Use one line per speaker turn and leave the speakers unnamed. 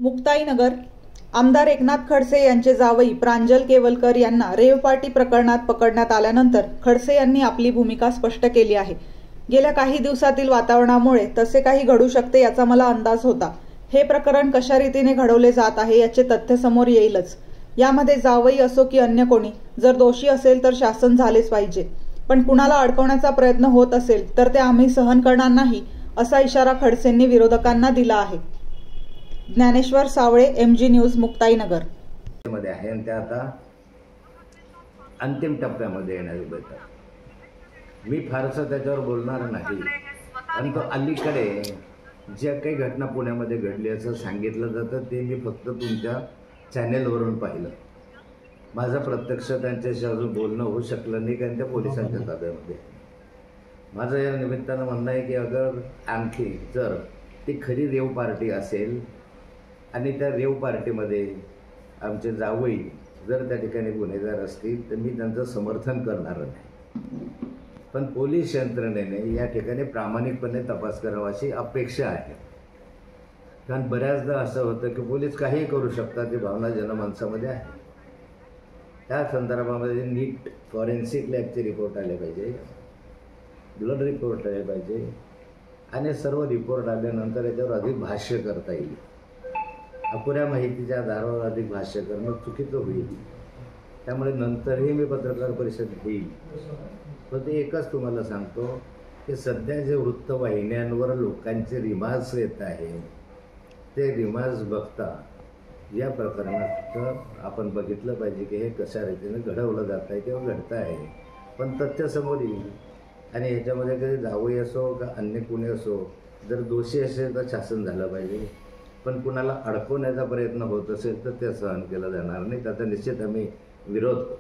मुक्ताईनगर आमदार एकनाथ खडसे यांचे जावई प्रांजल केवलकर यांना रेव पार्टी प्रकरणात पकडण्यात आल्यानंतर खडसे यांनी आपली भूमिका स्पष्ट केली आहे। गेल्या काही दिवसातील वातावरणामुळे तसे काही घडू शकते याचा मला अंदाज होता। हे प्रकरण कशा रीतीने घडवले जात आहे याचे तथ्य समोर येईलच। यामध्ये जावई असो की अन्य कोणी जर दोषी असेल तर शासन झालेच पाहिजे, पण कुणाला अडकवण्याचा प्रयत्न होत असेल तर ते आम्ही सहन करणार नाही, असा इशारा खडसेंनी विरोधकांना दिला आहे। ज्ञानेश्वर सावळे, MG न्यूज, मुक्ताईनगर
मध्ये आहे आणि त्या आता अंतिम टप्प्यामध्ये येणारी बैठक। मी फारसं त्याच्यावर बोलणार नाही, परंतु अलीकडे ज्या काही घटना पुण्यामध्ये घडली असं सांगितलं जातं ते मी फक्त तुमच्या चॅनेलवरून पाहिलं। माझं प्रत्यक्ष त्यांच्याशी अजून बोलणं होऊ शकलं नाही, कारण त्या पोलिसांच्या ताब्यामध्ये। माझं या निमित्तानं म्हणणं आहे की अगर आणखी जर ती खरी रेव पार्टी असेल आणि त्या रेव पार्टीमध्ये आमचे जावई जर त्या ठिकाणी गुन्हेगार असतील तर मी त्यांचं समर्थन करणार नाही, पण पोलीस यंत्रणेने या ठिकाणी प्रामाणिकपणे तपास करावा अशी अपेक्षा आहे। कारण बऱ्याचदा असं होतं की पोलीस काहीही करू शकतात, ही भावना जनमानसामध्ये आहे। त्या संदर्भामध्ये नीट फॉरेन्सिक लॅबचे रिपोर्ट आले पाहिजे, ब्लड रिपोर्ट आले पाहिजे आणि सर्व रिपोर्ट आल्यानंतर याच्यावर अधिक भाष्य करता येईल। अपुऱ्या माहितीच्या आधारावर अधिक भाष्य करणं चुकीचं होईल, त्यामुळे नंतरही मी पत्रकार परिषद घेईल। पण ते एकच तुम्हाला सांगतो की सध्या जे वृत्तवाहिन्यांवर लोकांचे रिमाज येत आहे ते रिमाज बघता या प्रकरणात आपण बघितलं पाहिजे की हे कशा रीतीने घडवलं जात आहे किंवा घडतं आहे, पण तथ्य समोर येईल आणि ह्याच्यामध्ये कधी जावई असो का अन्य कोणी असो जर दोषी असेल तर शासन झालं पाहिजे, पण कुणाला अडकवण्याचा प्रयत्न होत असेल तर ते सहन केलं जाणार नाही। त्याचा निश्चित आम्ही विरोध करू।